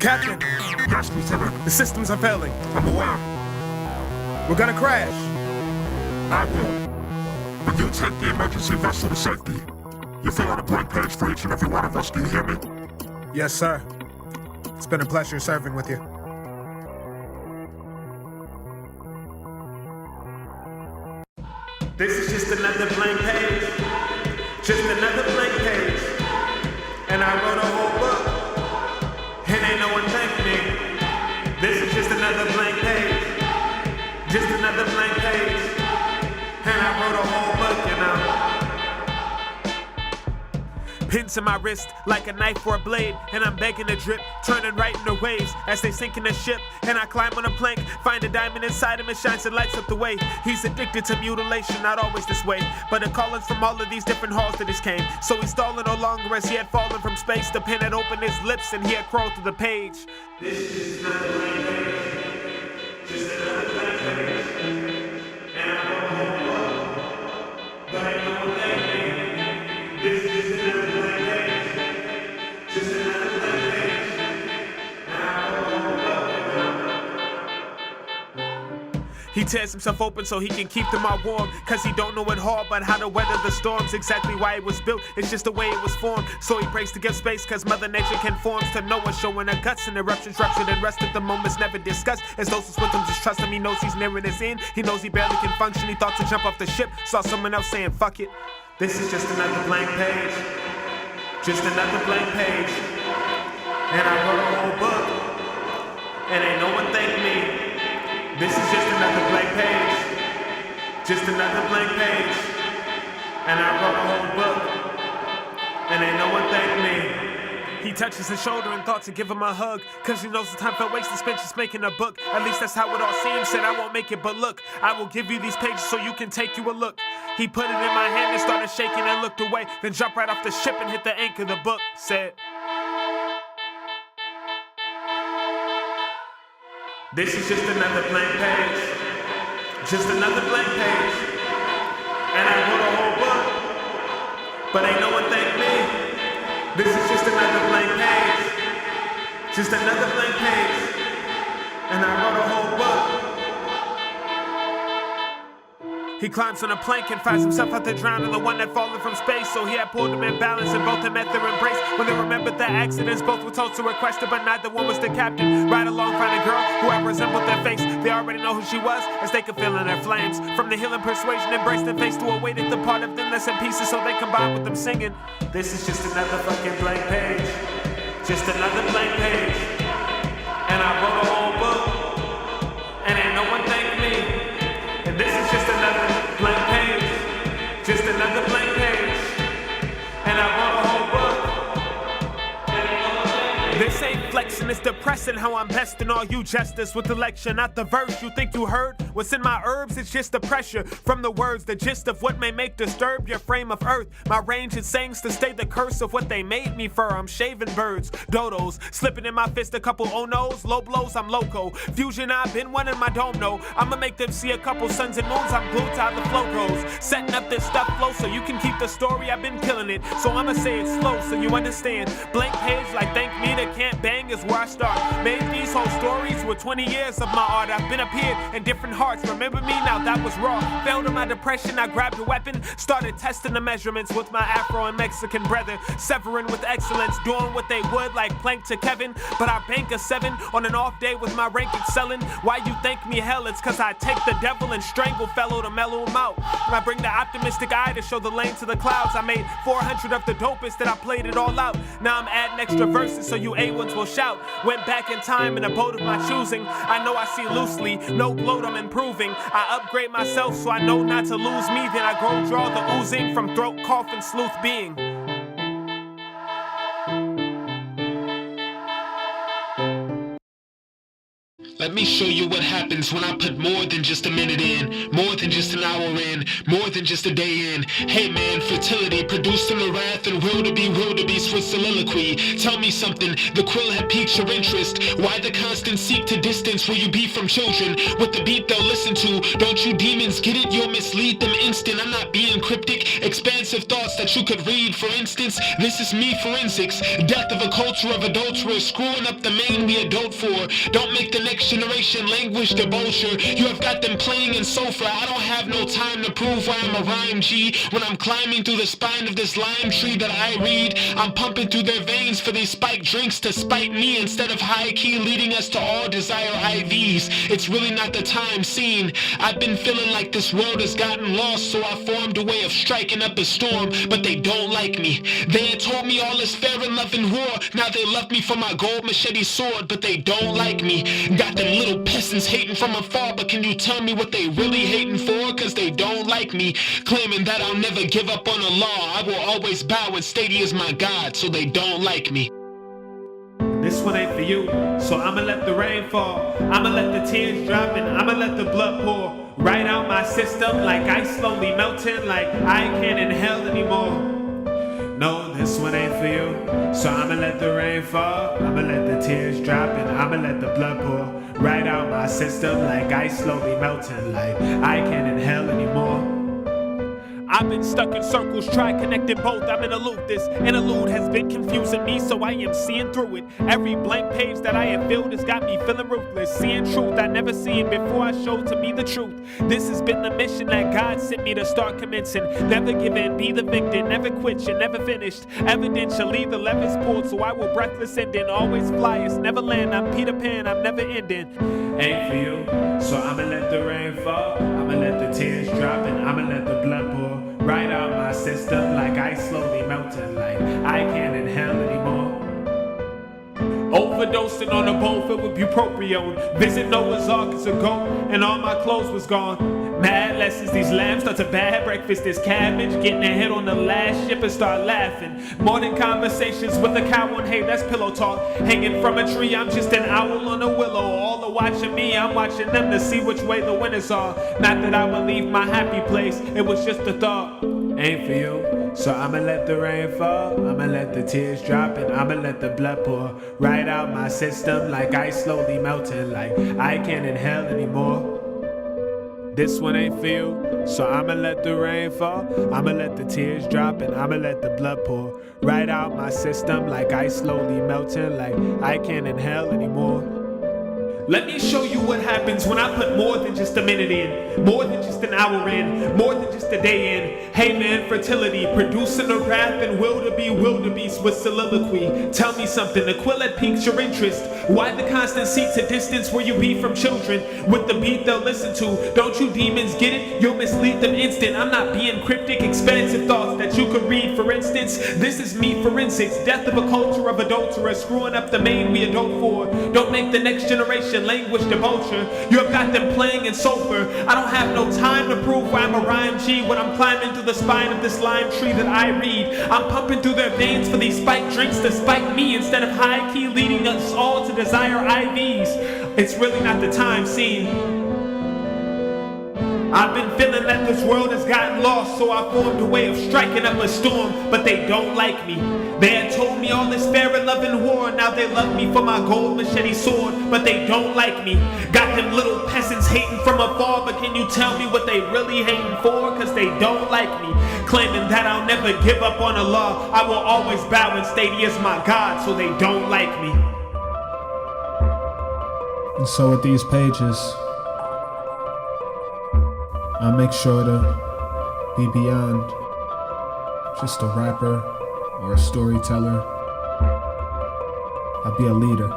Captain, Yes, Lieutenant. the systems are failing. I'm aware. We're gonna crash. I will. But you take the emergency vessel to safety. You fill out a blank page for each and every one of us. Do you hear me? Yes, sir. It's been a pleasure serving with you. This is just another blank page. Just another blank page. And I wrote a whole book. And ain't no one thanked me. This is just another blank page. Just another blank page. And I wrote a whole book, you know. Pins in my wrist like a knife or a blade, and I'm begging to drip, turning right into waves as they sink in the ship. And I climb on a plank, find a diamond inside him, and shines and lights up the way. He's addicted to mutilation, not always this way, but the callings from all of these different halls that he's came. So he's stalling no longer as he had fallen from space. The pen had opened his lips and he had crawled through the page. This is just another blank page. Just another blank page. And I wrote a whole book, but ain't no one thanked me. This is just another blank page. Just another blank page. And I wrote a whole book. He tears himself open so he can keep them all warm, cause he don't know it all but how to weather the storms. Exactly why it was built, it's just the way it was formed. So he breaks to give space cause Mother Nature conforms to Noah, showing her guts and eruptions ruptured and rest at the moments never discussed. As those who's with him just trust him, he knows he's nearing his end. He knows he barely can function, he thought to jump off the ship, saw someone else saying fuck it. This is just another blank page. Just another blank page. And I wrote a whole book. And ain't no one thanked me. This is just another blank page. Just another blank page. And I wrote a whole book. And ain't no one thanked me. He touches his shoulder and thought to give him a hug, cause he knows the time felt wasted spent just making a book. At least that's how it all seems. Said I won't make it, but look, I will give you these pages so you can take you a look. He put it in my hand and started shaking and looked away, then jumped right off the ship and hit the anchor. The book said, this is just another blank page. Just another blank page. And I wrote a whole book, but ain't no one thanked me. This is just another blank page. Just another blank page. And I wrote a whole book. He climbs on a plank and finds himself out there drowning, the one that fallen from space. So he had pulled him in balance and both had met their embrace. When they remembered their accidents, both were told to request it, but neither one was the captain. Ride along, find a girl who had resembled their face. They already know who she was, as they could feel in their flames. From the healing persuasion, embraced and face to awaited the part of them that's in pieces, so they combine with them singing. This is just another fucking blank page. Just another blank page. And I wrote a whole book. And ain't no one thanked me. And this is just another blank page. Just another blank page. And I wrote a whole book. This ain't flexing, it's depressing how I'm besting all you jesters with the lecture, not the verse you think you heard. What's in my herbs, it's just the pressure from the words, the gist of what may make disturb your frame of earth. My range is sayings to stay the curse of what they made me for. I'm shaving birds, dodos, slipping in my fist a couple oh no's, low blows, I'm loco. Fusion, I've been one in my dome, no. I'ma make them see a couple suns and moons, I'm glued to how the flow goes. Setting up this stuff flow so you can keep the story, I've been killing it. So I'ma say it slow so you understand. Blank page like thank me to can't bang is where I start. Made these whole stories with 20 years of my art. I've been appeared in different hearts. Remember me now, that was raw. Failed in my depression, I grabbed a weapon. Started testing the measurements with my Afro and Mexican brother. Severing with excellence, doing what they would like Plank to Kevin. But I bank a 7 on an off day with my rank excelling. Why you thank me hell, it's cause I take the devil and strangle fellow to mellow him out. And I bring the optimistic eye to show the lane to the clouds. I made 400 of the dopest that I played it all out. Now I'm adding extra verses so you A1s will shout. Went back in time in a boat of my choosing. I know I see loosely, no gloat, I'm improving. I upgrade myself so I know not to lose me. Then I go draw the oozing from throat, cough, and sleuth being. Let me show you what happens when I put more than just a minute in, more than just an hour in, more than just a day in. Hey man, fertility, producing the wrath and wildebeest with soliloquy. Tell me something, the quill had piqued your interest. Why the constant seek to distance will you be from children? With the beat they'll listen to, don't you demons get it? You'll mislead them instant. I'm not being cryptic, expansive thoughts that you could read. For instance, this is me forensics, death of a culture of adulterers, screwing up the main we adult for. Don't make the next generation languish debaucher. You have got them playing in sofa. I don't have no time to prove why I'm a rhyme G. When I'm climbing through the spine of this lime tree that I read, I'm pumping through their veins for these spiked drinks to spite me instead of high key leading us to all desire IVs. It's really not the time scene. I've been feeling like this world has gotten lost, so I formed a way of striking up a storm, but they don't like me. They had told me all is fair in love and war. Now they love me for my gold machete sword, but they don't like me. Got them little peasants hating from afar, but can you tell me what they really hating for? Cause they don't like me, claiming that I'll never give up on the law. I will always bow and state he is my God, so they don't like me. This one ain't for you, so I'ma let the rain fall. I'ma let the tears drop and I'ma let the blood pour right out my system like ice slowly melting, like I can't inhale anymore. No, this one ain't for you, so I'ma let the rain fall. I'ma let the tears drop and I'ma let the blood pour right out my system like ice slowly melting, like I can't inhale anymore. I've been stuck in circles, try connecting both, I'm in a loop. This interlude has been confusing me, so I am seeing through it. Every blank page that I have filled has got me feeling ruthless. Seeing truth I never seen before I showed to me the truth. This has been the mission that God sent me to start commencing. Never give in, be the victor, never quit, you're never finished. Evidentially the lever's pulled, so I will breathless ending. Always fly, it's never land, I'm Peter Pan, I'm never ending. Ain't for you, so I'ma let the rain fall. I'ma let the tears drop and I'ma let the blood pour right out my system like ice slowly melting, like I can't inhale anymore. Overdosing on a bowl filled with bupropion. Visit Noah's Ark as a goat and all my clothes was gone. Mad lessons, these lambs start to bad breakfast. This cabbage getting their head on the last ship and start laughing. Morning conversations with a cow on hay, that's pillow talk. Hanging from a tree, I'm just an owl on a willow. All are watching me, I'm watching them to see which way the winners are. Not that I will leave my happy place, it was just a thought. Ain't for you, so I'ma let the rain fall. I'ma let the tears drop and I'ma let the blood pour right out my system like ice slowly melting, like I can't inhale anymore. This one ain't for you, so I'ma let the rain fall. I'ma let the tears drop and I'ma let the blood pour right out my system like ice slowly melting, like I can't inhale anymore. Let me show you what happens when I put more than just a minute in, more than just an hour in, more than just a day in. Hey man, fertility, producing the wrath and wildebeest with soliloquy. Tell me something, the quill that piques your interest. Why the constant seek to distance where you be from children? With the beat they'll listen to, don't you demons get it? You'll mislead them instant. I'm not being cryptic, expansive thoughts that you could read. For instance, this is me forensics, death of a culture of adulterers, screwing up the main we adult for. Don't make the next generation languish debaucher. You have got them playing in sulfur. I don't have no time to prove why I'm a rhyme G when I'm climbing through the spine of this lime tree that I read. I'm pumping through their veins for these spiked drinks to spike me instead of high key leading us all to desire IVs. It's really not the time scene. I've been feeling that this world has gotten lost, so I formed a way of striking up a storm, but they don't like me. They had told me all is fair in love and war, now they love me for my gold machete sword, but they don't like me. Got them little peasants hating from afar, but can you tell me what they really hating for? Cause they don't like me, claiming that I'll never give up on the law. I will always bow and state he is my God, so they don't like me. And so with these pages, I'll make sure to be beyond just a rapper or a storyteller. I'll be a leader.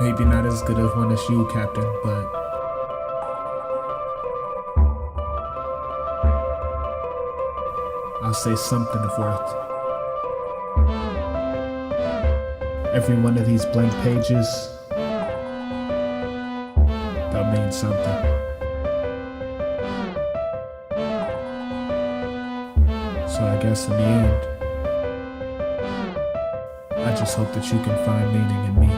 Maybe not as good of one as you, Captain, but I'll say something of worth. Every one of these blank pages, that means something. So I guess in the end, I just hope that you can find meaning in me.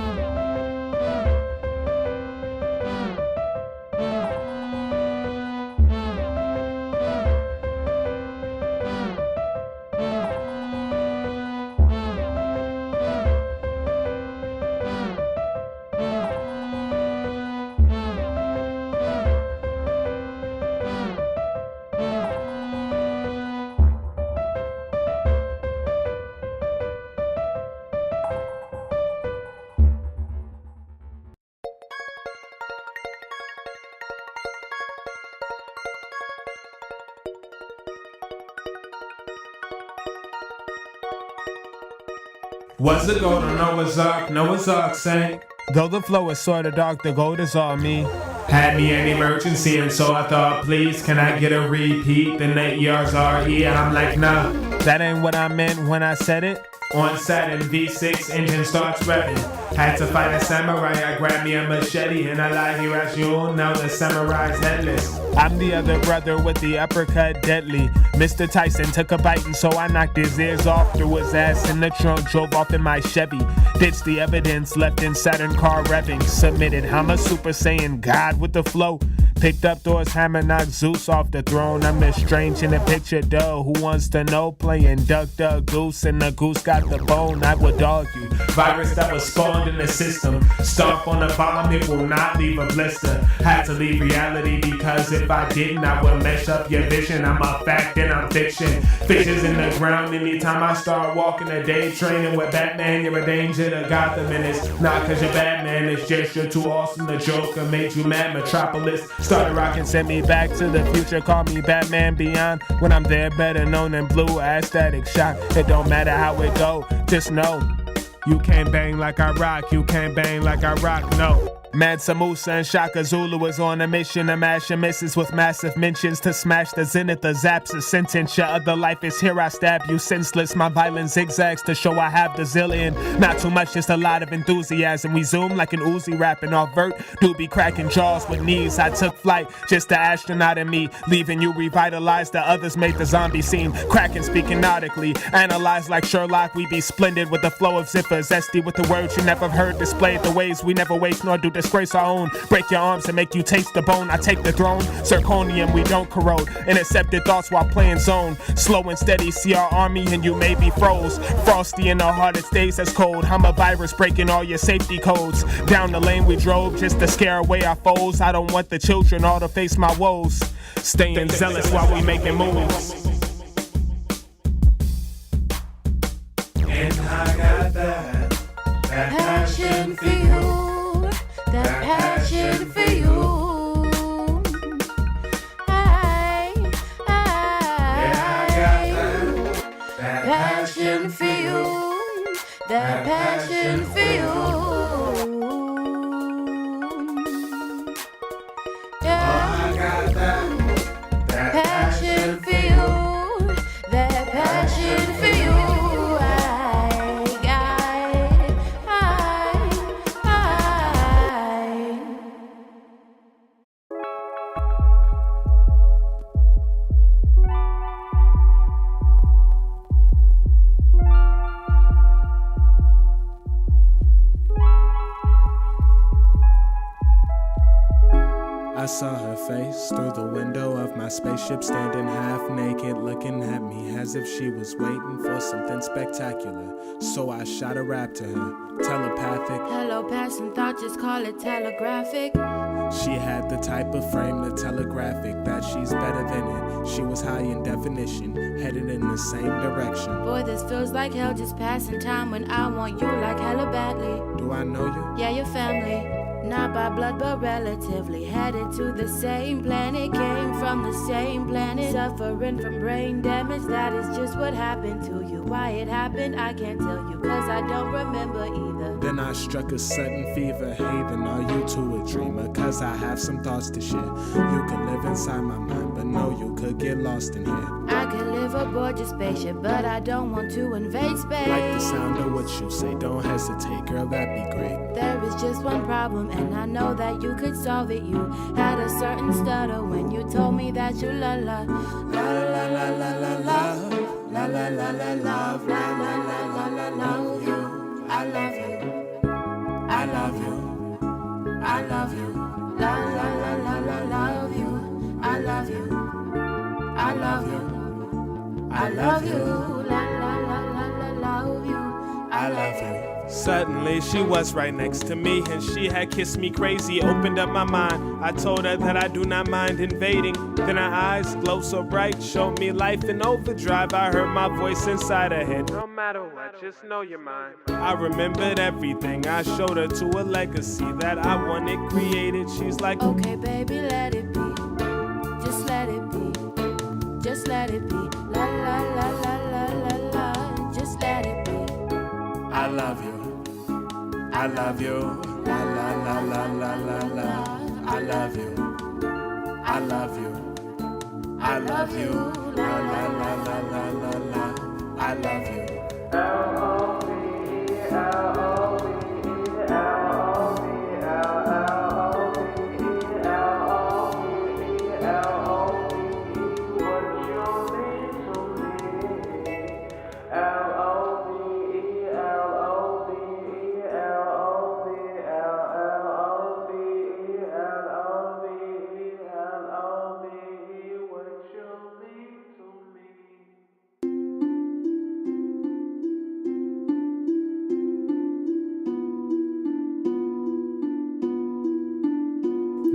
Was the gold on Noah's Ark sank? Though the flow is sorta dark, the gold is all me. Had me an emergency and so I thought, please, can I get a repeat? Then the ER's RE and I'm like, nah. That ain't what I meant when I said it. On Saturn, V6 engine starts revving. Had to fight a samurai, I grabbed me a machete and I lie here as you all know the samurai's headless. I'm the other brother with the uppercut deadly. Mr. Tyson took a bite and so I knocked his ears off. Threw his ass in the trunk, drove off in my Chevy. Ditched the evidence, left in Saturn car revving. Submitted, I'm a Super Saiyan God with the flow. Picked up Thor's hammer, knocked Zeus off the throne. I'm the strange in the picture, duh. Who wants to know? Playing duck, duck, goose, and the goose got the bone. I would dog you. Virus that was spawned in the system. Stomp on the bomb, it will not leave a blister. Had to leave reality because if I didn't, I would mess up your vision. I'm a fact and I'm fiction. Fishes in the ground anytime I start walking a day training with Batman. You're a danger to Gotham and it's not cause you're Batman. It's just you're too awesome. The Joker made you mad. Metropolis started rocking, sent me back to the future. Call me Batman Beyond. When I'm there, better known than Blue. Ass Static Shock. It don't matter how it go. Just know you can't bang like I rock. You can't bang like I rock. No. Mad Samusa and Shaka Zulu is on a mission to mash your misses with massive mentions to smash the zenith, the zaps, a sentence. Your other life is here, I stab you senseless. My violent zigzags to show I have the zillion. Not too much, just a lot of enthusiasm. We zoom like an Uzi rapping off vert. Do be cracking jaws with knees. I took flight, just the astronaut in me. Leaving you revitalized, the others made the zombie scene. Cracking, speaking nautically. Analyzed like Sherlock, we be splendid with the flow of zippers. Zesty with the words you never heard displayed. The ways we never waste nor do disgrace our own. Break your arms and make you taste the bone. I take the throne. Zirconium we don't corrode. Intercepted thoughts while playing zone. Slow and steady see our army and you may be froze. Frosty in the heart it stays as cold. I'm a virus breaking all your safety codes. Down the lane we drove just to scare away our foes. I don't want the children all to face my woes. Staying zealous while we making moves. And I got that passion for you, that passion for you. That passion for you, that passion for you. Yeah. I got that passion for you, that passion for you. I saw her face through the window of my spaceship, standing half naked, looking at me as if she was waiting for something spectacular. So I shot a rap to her, telepathic. Hello, passing thought, just call it telegraphic. She had the type of frame, the telegraphic, that she's better than it. She was high in definition, headed in the same direction. Boy, this feels like hell, just passing time when I want you like hella badly. Do I know you? Yeah, your family. Not by blood, but relatively headed to the same planet. Came from the same planet. Suffering from brain damage, that is just what happened to you. Why it happened, I can't tell you, cause I don't remember either. Then I struck a sudden fever. Hey, then are you too a dreamer? Cause I have some thoughts to share. You can live inside my mind, but no, you could get lost in here. I could live aboard your spaceship, but I don't want to invade space. Like the sound of what you say, don't hesitate, girl, that'd be great. There is just one problem, and I know that you could solve it. You had a certain stutter when you told me that you la la la la la la la la la la la la la la la la la la la you. love you. I love you. La la la la la love you. I love you. I love you. I love you. La la la la la love you. I love you. Suddenly she was right next to me, and she had kissed me crazy, opened up my mind. I told her that I do not mind invading. Then her eyes glow so bright, showed me life in overdrive. I heard my voice inside her head. No matter what, just know you're mine. I remembered everything. I showed her to a legacy that I wanted created. She's like, okay, baby, let it be. Just let it be. Just let it be. La la la la la la la. Just let it be. I love you. I love you. La la la la la la la. I love you. I love you. I love you. La la la la la la la. I love you.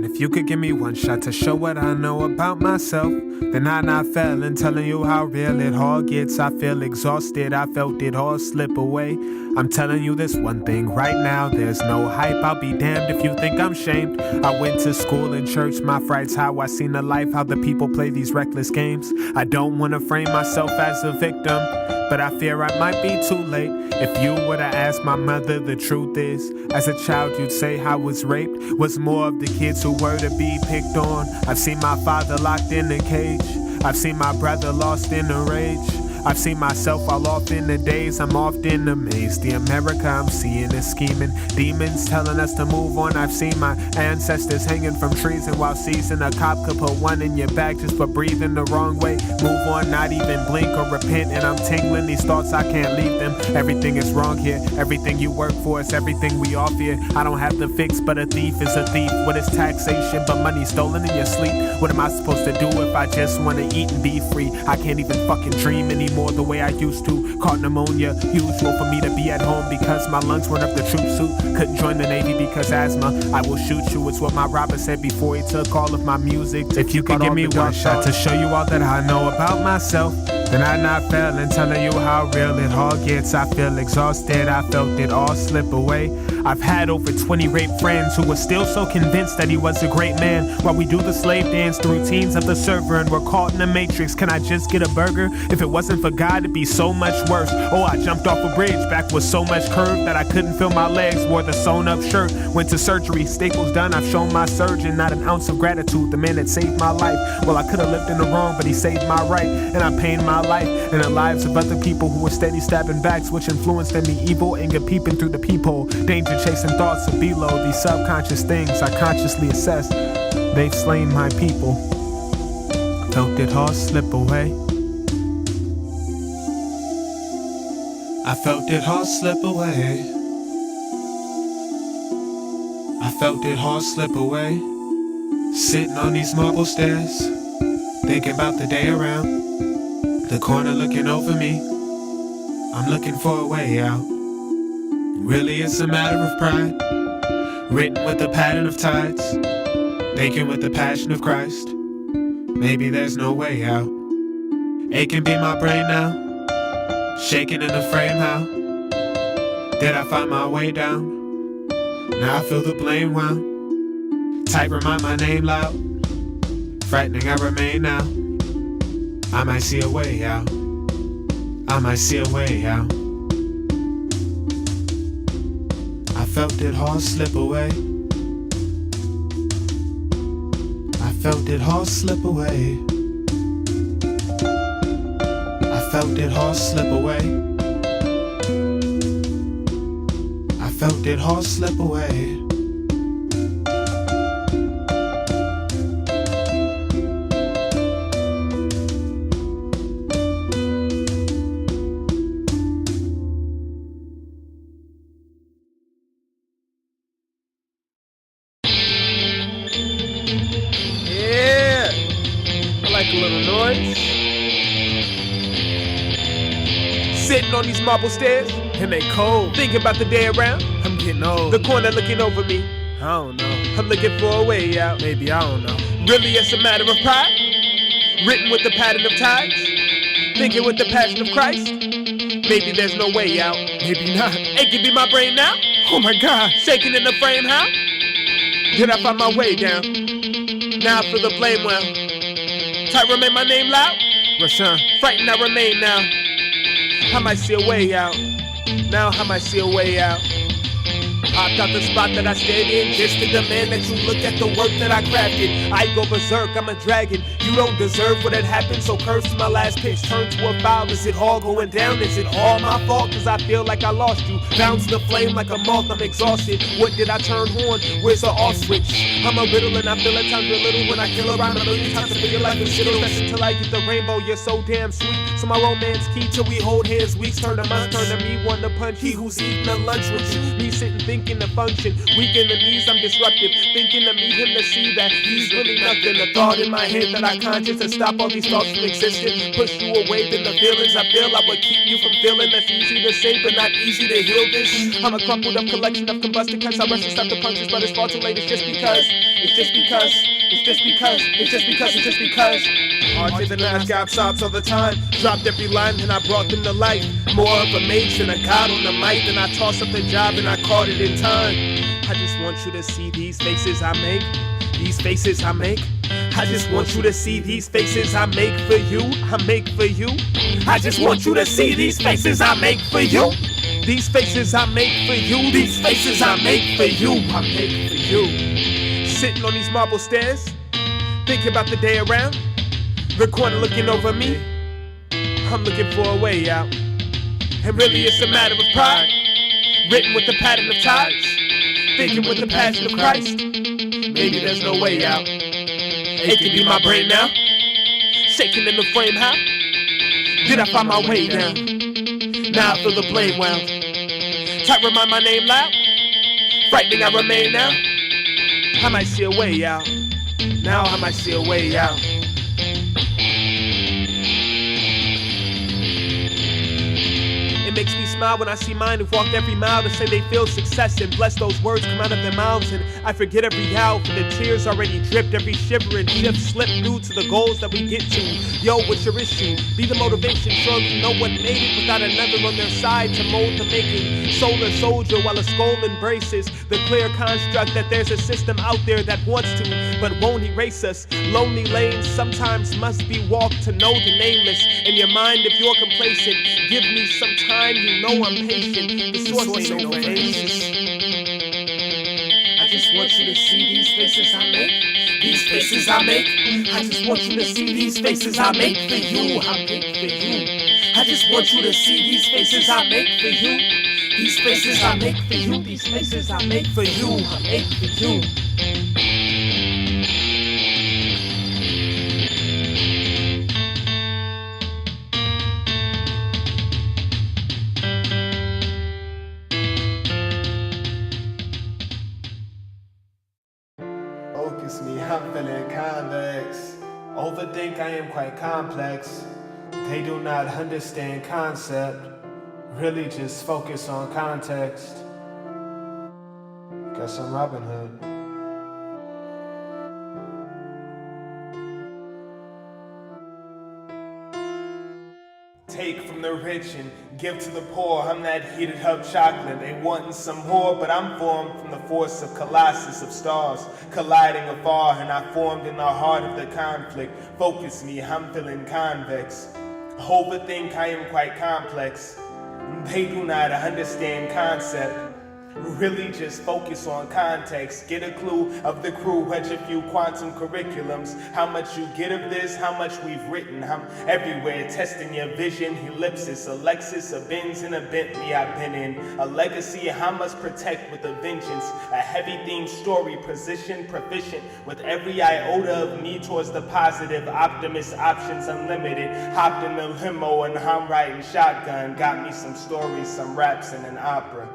If you could give me one shot to show what I know about myself, then I not fail in telling you how real it all gets. I feel exhausted, I felt it all slip away. I'm telling you this one thing right now, there's no hype. I'll be damned if you think I'm shamed. I went to school and church, my frights, how I seen the life, how the people play these reckless games. I don't wanna frame myself as a victim, but I fear I might be too late. If you were to ask my mother, the truth is, as a child you'd say I was raped. Was more of the kids who were to be picked on. I've seen my father locked in a cage. I've seen my brother lost in a rage. I've seen myself all off in the days. I'm often amazed. The America I'm seeing is scheming. Demons telling us to move on. I've seen my ancestors hanging from trees, and while seizing, a cop could put one in your back just for breathing the wrong way. Move on, not even blink or repent, and I'm tingling these thoughts, I can't leave them. Everything is wrong here. Everything you work for is everything we offer here. I don't have the fix, but a thief is a thief. What is taxation but money stolen in your sleep? What am I supposed to do if I just want to eat and be free? I can't even fucking dream anymore the way I used to. Caught pneumonia, usual for me to be at home because my lungs weren't up the troop suit. Couldn't join the Navy because asthma. I will shoot you, it's what my robber said before he took all of my music. If you could give me one shot to show you all that I know about myself, then I not fail in telling you how real it all gets. I feel exhausted, I felt it all slip away. I've had over 20 rape friends who were still so convinced that he was a great man. While we do the slave dance, the routines of the server, and we're caught in the matrix. Can I just get a burger? If it wasn't for God, it'd be so much worse. Oh, I jumped off a bridge, back with so much curve that I couldn't feel my legs. Wore the sewn up shirt, went to surgery, staples done. I've shown my surgeon not an ounce of gratitude. The man that saved my life. Well, I could have lived in the wrong, but he saved my right. And I'm paying my life and the lives of other people who were steady stabbing backs, which influenced in me evil anger peeping through the peephole. Danger chasing thoughts of below. These subconscious things I consciously assess. They've slain my people. Felt it all slip away. I felt it all slip away. I felt it all slip away. Sitting on these marble stairs, thinking about the day around. The corner looking over me, I'm looking for a way out. Really it's a matter of pride, written with the pattern of tides, thinking with the passion of Christ. Maybe there's no way out. It can be my brain now, shaking in the frame. How did I find my way down? Now I feel the blame wound. Type remind my name loud, frightening I remain now. I might see a way out. I might see a way out. I felt it all slip away. I felt it all slip away. I felt it all slip away. I felt it all slip away. marble stairs, and they cold. Thinking about the day around, I'm getting old. The corner looking over me, I don't know. I'm looking for a way out, maybe, I don't know. Really, it's a matter of pride, written with the pattern of tides. Thinking with the passion of Christ, maybe there's no way out, maybe not. It could be my brain now, oh my God. Shaking in the frame, how? Did I find my way down? Now I feel the blame well. Tight remain my name loud? Raushon. Frightened I remain now. I might see a way out. Now I might see a way out. Hopped out the spot that I stayed in, just to demand that you look at the work that I crafted. I go berserk, I'm a dragon. You don't deserve what had happened, so curse my last pitch turned to a foul. Is it all going down? Is it all my fault? Cause I feel like I lost you. Bounce the flame like a moth, I'm exhausted. What did I turn on? Where's the off switch? I'm a riddle and I feel at times real little when I kill around a million times to feel like a shittle. That's until I get the rainbow, you're so damn sweet. So my romance key till we hold hands, weeks turn to months, turn to me one to punch. He who's eating a lunch with you, me sitting thinking to function. Weak in the knees, I'm disruptive, thinking to meet him to see that he's really nothing. A thought in my head that I conscious to stop all these thoughts from existing. Push you away, then the feelings I feel I would keep you from feeling. That's easy to say, but not easy to heal this. I'm a crumpled up collection of combusted cuts. I rush to stop the punches, but it's far too late. It's just because, it's just because, it's just because, it's just because, it's just because. Archer than I got sobs all the time. Dropped every line and I brought them to life. More of a mage than a god on the mic. Then I tossed up the job and I caught it in time. I just want you to see these faces I make. These faces I make. I just want you to see these faces I make for you. I make for you. I just want you to see these faces I make for you. These faces I make for you. These faces I make for you. I make for you. Sitting on these marble stairs, thinking about the day around. The corner looking over me. I'm looking for a way out. And really it's a matter of pride, written with the pattern of tides. Thinking with the passion of Christ, maybe there's no way out. It could be my brain now, shaking in the frame, how? Did I find my way down? Now I feel the blame well. Tight remind my name loud, frightening I remain now. I might see a way out, now I might see a way out. It makes me smile when I see mine who've walked every mile to say they feel success and bless those words come out of their mouths. And I forget every howl for the tears already dripped, every shiver and shift slipped through to the goals that we get to. Yo, what's your issue? Be the motivation, surely no one made it without another on their side to mold the making. Solar soldier while a skull embraces the clear construct that there's a system out there that wants to but won't erase us. Lonely lanes sometimes must be walked to know the nameless. In your mind if you're complacent, give me some time, you know I'm patient. The source ain't no faces. I just want you to see these faces I make. These faces I make. I just want you to see these faces I make for you. I make for you. I just want you to see these faces I make for you. These faces I make for you. These faces I make for you. I make for you. Focus me, I'm feeling convex. Overthink, I am quite complex. They do not understand concept. Really just focus on context. Guess I'm Robin Hood. Take from the rich and give to the poor. I'm that heated up chocolate. They wantin' some more, but I'm formed from the force of colossus of stars colliding afar, and I formed in the heart of the conflict. Focus me, I'm feeling convex. Overthink, I am quite complex. They do not understand concept. Really just focus on context. Get a clue of the crew, watch a few quantum curriculums. How much you get of this, how much we've written. I'm everywhere testing your vision. Ellipsis, a Lexus, a Benz, and a Bentley I've been in. A legacy I must protect with a vengeance. A heavy themed story, position proficient with every iota of me towards the positive. Optimist options unlimited. Hopped in the limo and I'm riding shotgun. Got me some stories, some raps, and an opera.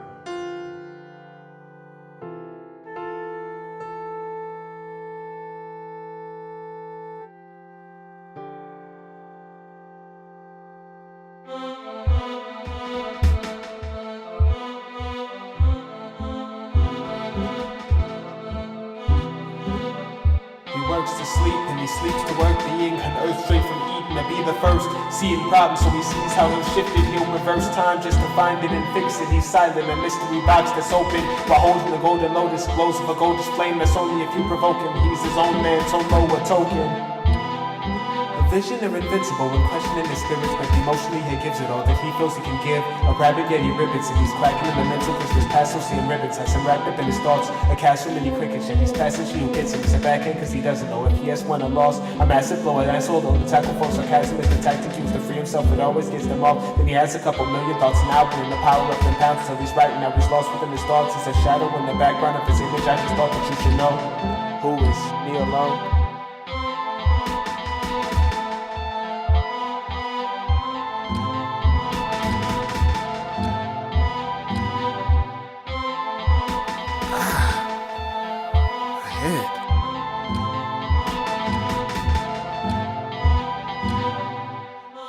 works to sleep, and he sleeps to work. The yin can earth straight from Eden to be the first. Seeing problems, so he sees how he shifted. He'll reverse time just to find it and fix it. He's silent, a mystery box that's open, while holding the golden lotus glows of a goldish flame that's only if you provoke him. He's his own man, so know a token. Vision are invincible when questioning his spirits, but emotionally he gives it all that he feels he can give. A rabbit, yet he ribbons, and he's cracking in the mental crystals, passive seeing ribbons. Has him wrapped up in his thoughts, a castle and he crickets, and he's passing she who gets him. He's a backhand cause he doesn't know if he has won or lost. A massive blow, an asshole, though the tackle for sarcasm is the tactic used to free himself, it always gets them off. Then he has a couple million thoughts and outputting the power of them pounds, so he's writing now he's lost within his thoughts. He's a shadow in the background of his image. I just thought that you should know. Who is me alone?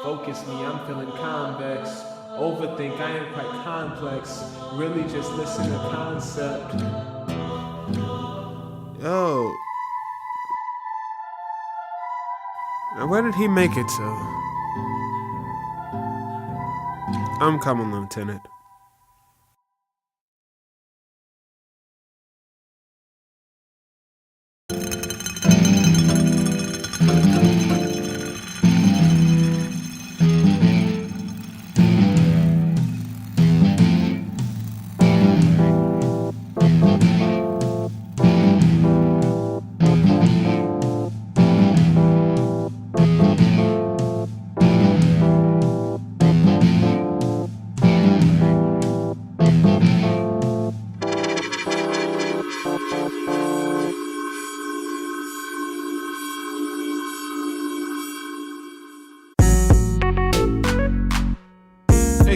Focus me, I'm feeling convex. Overthink, I am quite complex. Really just listen to concept. Yo. Now where did he make it to? I'm coming, Lieutenant.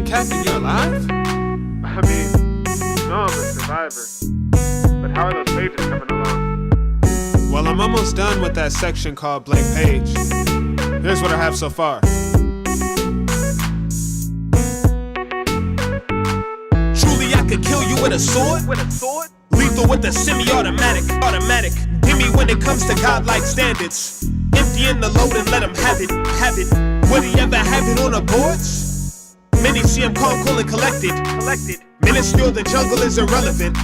Captain, you alive? I mean, no, I'm a survivor. But how are those pages coming along? Well, I'm almost done with that section called Blank Page. Here's what I have so far. Truly, I could kill you with a sword? With a sword? Lethal with a semi-automatic. Automatic. Give me when it comes to godlike standards. Empty in the load and let him have it. Have it. Would he ever have it on the boards? Many see him calm, cool, and collected. Minuscule, the jungle is irrelevant.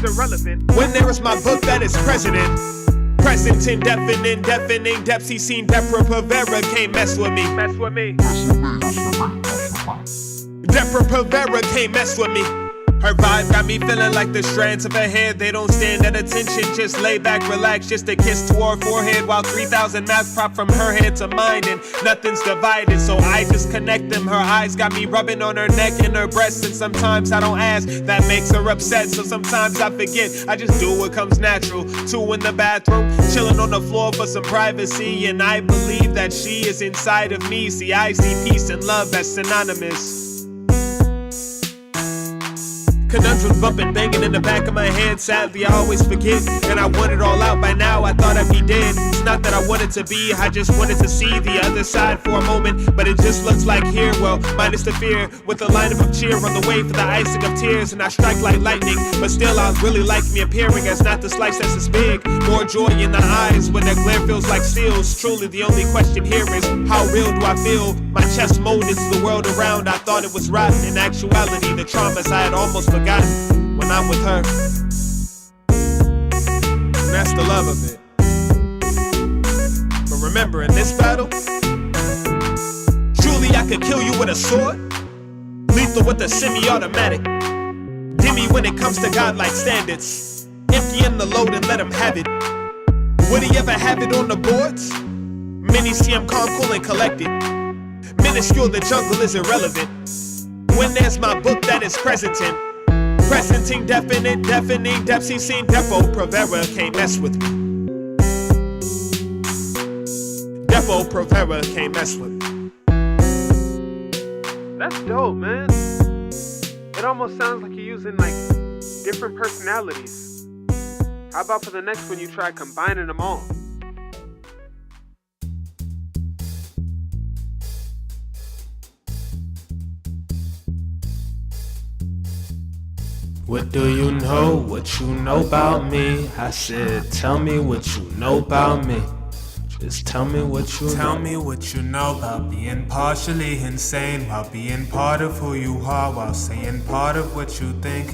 When there is my book that is president. Present indefinite, deafening depths. He seen Depra Pavera can't mess with me. Depra Pavera can't mess with me. Her vibe got me feeling like the strands of her hair. They don't stand at attention, just lay back, relax. Just a kiss to her forehead while 3,000 maps pop from her head to mine. And nothing's divided, so I just connect them. Her eyes got me rubbing on her neck and her breasts. And sometimes I don't ask, that makes her upset. So sometimes I forget, I just do what comes natural. 2 in the bathroom, chilling on the floor for some privacy. And I believe that she is inside of me. See, I see peace and love as synonymous. Conundrums bumping, banging in the back of my head. Sadly, I always forget, and I want it all out by now. I thought I'd be dead. It's not that I wanted to be, I just wanted to see the other side for a moment. But it just looks like here, well, minus the fear. With a lineup of cheer on the way for the icing of tears. And I strike like lightning, but still I really like me appearing as not the slice that's as big. More joy in the eyes when their glare feels like seals. Truly the only question here is, how real do I feel? My chest molded to the world around. I thought it was rotten. In actuality, the traumas I had almost forgotten when I'm with her. And that's the love of it. But remember, in this battle, truly I could kill you with a sword. Lethal with a semi-automatic. Dimmy when it comes to godlike standards. Empty in the load and let him have it. Would he ever have it on the boards? Many see him calm, cool, and collected. Minuscule, the jungle is irrelevant. When there's my book that is presenting. Presenting definite, deafening depths. He's seen Depo Provera can't mess with me. Depo Provera can't mess with me. That's dope, man. It almost sounds like you're using like different personalities. How about for the next one you try combining them all? What do you know? What you know about me? I said, tell me what you know about me. Just tell me what you Tell me what you know about being partially insane, while being part of who you are, while saying part of what you think.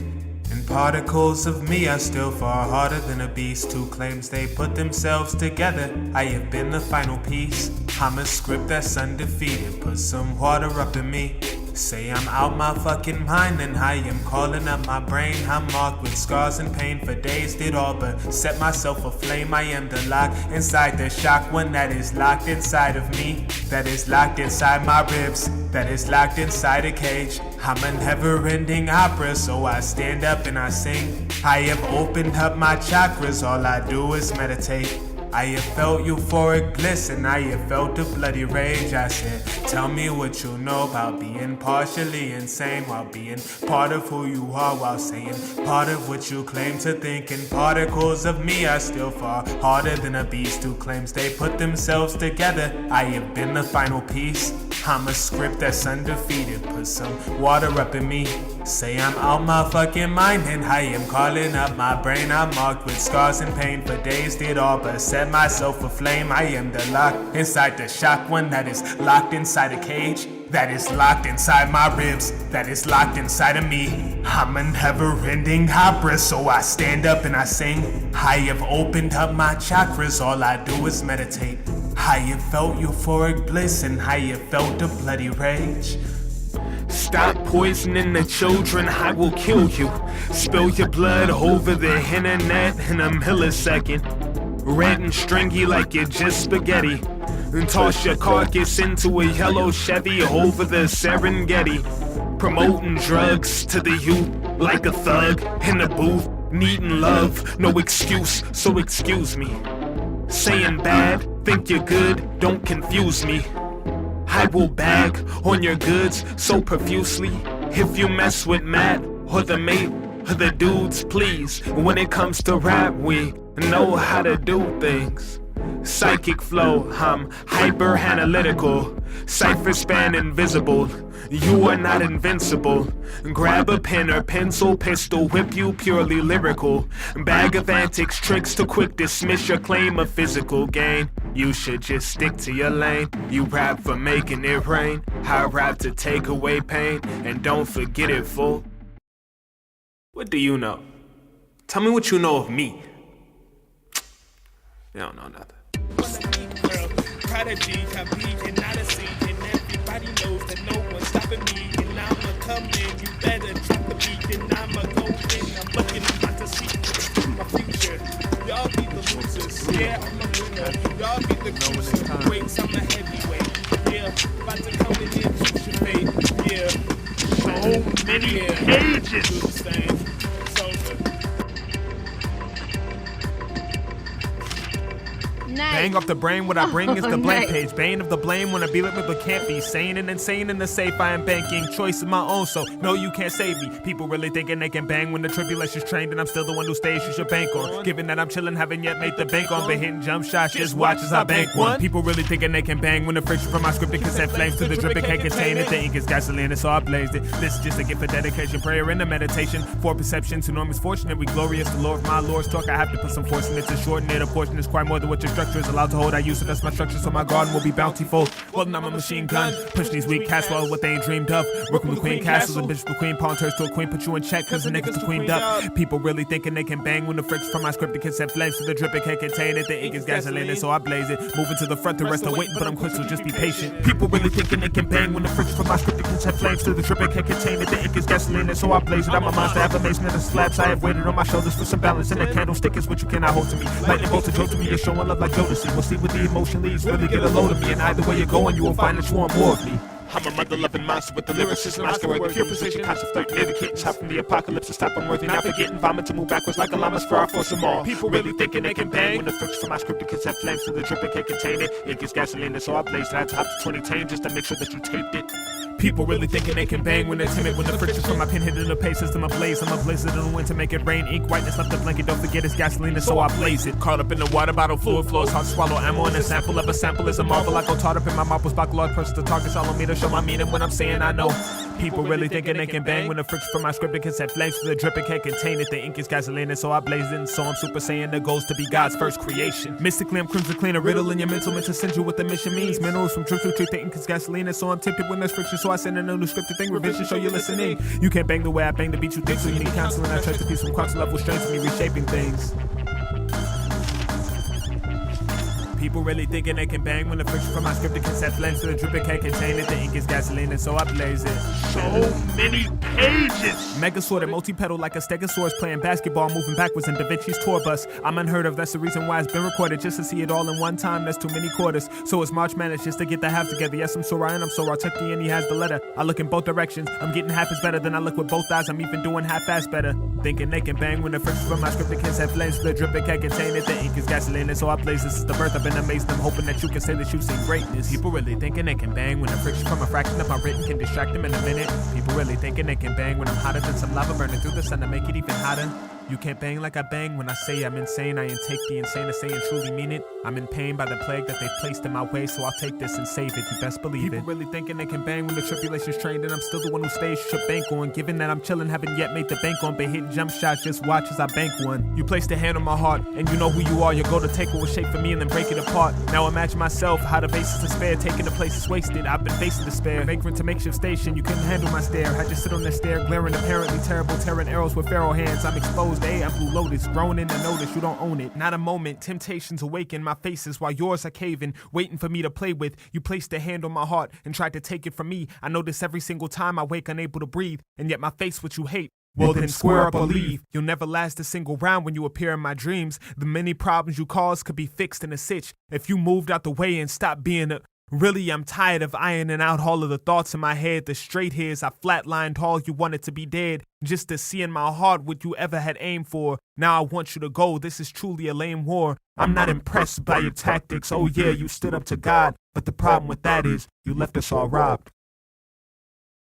And particles of me are still far harder than a beast who claims they put themselves together. I have been the final piece. I'm a script that's undefeated. Put some water up in me. Say I'm out my fucking mind, and I am calling up my brain. I'm marked with scars and pain for days, did all but set myself aflame. I am the lock inside the shock one that is locked inside of me, that is locked inside my ribs, that is locked inside a cage. I'm a never-ending opera, so I stand up and I sing. I have opened up my chakras, all I do is meditate. I have felt euphoric bliss, and I have felt a bloody rage. I said, tell me what you know about being partially insane, while being part of who you are, while saying part of what you claim to think. And particles of me are still far harder than a beast who claims they put themselves together. I have been the final piece. I'm a script that's undefeated. Put some water up in me. Say I'm out my fucking mind, and I am calling up my brain. I'm marked with scars and pain for days, did all but set myself aflame. I am the lock inside the shock one that is locked inside a cage, that is locked inside my ribs, that is locked inside of me. I'm a never-ending opera, so I stand up and I sing. I have opened up my chakras, all I do is meditate. I have felt euphoric bliss, and I have felt a bloody rage. Stop poisoning the children, I will kill you. Spill your blood over the internet in a millisecond. Red and stringy like you're just spaghetti. And toss your carcass into a yellow Chevy over the Serengeti. Promoting drugs to the youth like a thug in the booth. Needing love, no excuse, so excuse me. Saying bad, think you're good, don't confuse me. I will bag on your goods so profusely. If you mess with Matt or the mate or the dudes, please. When it comes to rap, we know how to do things. Psychic flow, I'm hyper analytical. Cypher span invisible. You are not invincible. Grab a pen or pencil, pistol, whip you purely lyrical. Bag of antics, tricks to quick dismiss your claim of physical gain. You should just stick to your lane. You rap for making it rain. I rap to take away pain. And don't forget it, fool. What do you know? Tell me what you know of me. You don't know nothing. Prodigy, I'm beating out a scene, and everybody knows that no one's stopping me. And I'ma come in, you better drop the beat, and I'ma go in. I'm looking about to see my future. Y'all be the losers, yeah, I'm a winner. Y'all be the cruiser, weights, I'm a heavyweight. Yeah, about to come in and choose your fate. Yeah, so many pages. Do the same. Bang off the brain, what I bring is the blank page. Bane of the blame when I be lit but can't be sane and insane in the safe. I am banking, choice of my own, so no, you can't save me. People really thinking they can bang when the tribulation's trained, and I'm still the one who stays you should bank on. Given that I'm chillin', haven't yet made the bank on, but hitting jump shots, just watch as I bank one. People really thinking they can bang when the friction from my script can send flames to the drip, it can't contain it. The ink is gasoline, and so I blazed it. This is just a gift of dedication, prayer, and a meditation for perception. To enormous fortune, and we glorious. The Lord of my Lord's talk, I have to put some force in it to shorten it. A portion is quite more than what your structure is allowed to hold. I use it as my structure, so my garden will be bountiful. Well, then I'm a machine gun. Push these weak cats while what they ain't dreamed of. Working with queen castles and bitch with queen pawn turns to a queen. Put you in check, cause the niggas the queened up. People really thinking they can bang when the friction from my script can send flames to the drip, it can't contain it. The ink is gasoline, and so I blaze it. Moving to the front, the rest are waiting, but I'm quick, so just be patient. People really thinking they can bang when the friction from my script can send flames to the drip, it can't contain it. The ink is gasoline, and so I blaze it. I'm a monster, affirmation of the slabs. I have waited on my shoulders for some balance, and a candlestick is what you cannot hold to me. Lightning bolts and jolt to me, you're showing love like Jodeci. We'll see what the emotion leads. Really get a load of me, and either way you're going, you will find that you want more of me. I'm a mother-loving monster with the lyricism, asteroid with pure precision, concept flirting, near the kittens, hop from the apocalypse to stop unworthy, not forgetting, vomit to move backwards like a llama's for our force them all. People really thinking they can bang when the friction from my script can set flames to the drip, it can't contain it. Ink is gasoline, and so I blaze it. I had to hop to 20 tame just to make sure that you taped it. People really thinking they can bang when they're timid. When the friction from my pen hit in the pay system ablaze. I'm a blizzard in the wind to make it rain. Ink whiteness left the blanket, don't forget it's gasoline, and so I blaze it. Caught up in the water bottle, fluid flows, hard to swallow ammo, and a sample of a sample is a marvel. I go taught up in my marbles, block large press the target, follow me to show my meaning when I'm saying I know. People really thinking they can bang when the friction from my script can set flames to the drip and can't contain it. The ink is gasoline and so I blaze it. And so I'm super saiyan the goals to be God's first creation. Mystically I'm crimson clean, a riddle in your mental meant to send you what the mission means. Minerals from drip to treat the ink is gasoline and so I'm tipped when there's friction. So I send in a new scripted thing, revision, show you listening. You can't bang the way I bang the beat you think, so you need counseling. I try to piece from quantum level strength to me reshaping things. People really thinking they can bang when the friction from my script can set flames to the drip and can't contain it. The ink is gasoline and so I blaze it. So many pages! Mega sorted, multi-pedal like a stegosaurus playing basketball, moving backwards in Da Vinci's tour bus. I'm unheard of, that's the reason why it's been recorded. Just to see it all in one time, that's too many quarters. So it's March Madness just to get the half together. Yes, I'm so Ryan, I'm so raw. Check the end, he has the letter. I look in both directions, I'm getting half as better. Then I look with both eyes, I'm even doing half-ass better. Thinking they can bang when the friction from my script can set flames to the drip and can't contain it. The ink is gasoline and so I blaze. This is the birth, I've been amazed. I'm hoping that you can say that you've seen greatness. People really thinking they can bang when the friction from a fraction of my written can distract them in a minute. People really thinking they can bang when I'm hotter than some lava burning through the sun to make it even hotter. You can't bang like I bang when I say I'm insane. I intake the insane to say and truly mean it. I'm in pain by the plague that they placed in my way, so I'll take this and save it, you best believe it. People really thinking they can bang when the tribulation's trained and I'm still the one who stays shook bank on. Given that I'm chillin', haven't yet made the bank on, but hitting jump shots, just watch as I bank one. You placed a hand on my heart, and you know who you are. Your goal to take what was shaped for me and then break it apart. Now imagine myself, how the basis to spare, taking the place is wasted. I've been facing despair, vagrant to makeshift station. You couldn't handle my stare. I just sit on the stair, glaring apparently terrible, tearing arrows with feral hands. I'm exposed, I'm Blue Lotus, grown in the notice, you don't own it. Not a moment, temptations awaken my faces while yours are caving, waiting for me to play with. You placed a hand on my heart and tried to take it from me. I know this every single time I wake unable to breathe, and yet my face what you hate. Well then square up or leave. You'll never last a single round when you appear in my dreams. The many problems you cause could be fixed in a sitch if you moved out the way and stopped being a... Really, I'm tired of ironing out all of the thoughts in my head. The straight hairs, I flatlined all you wanted to be dead. Just to see in my heart what you ever had aimed for. Now I want you to go, this is truly a lame war. I'm not impressed by your tactics. Oh yeah, you stood up to God. But the problem with that is, you left us all robbed.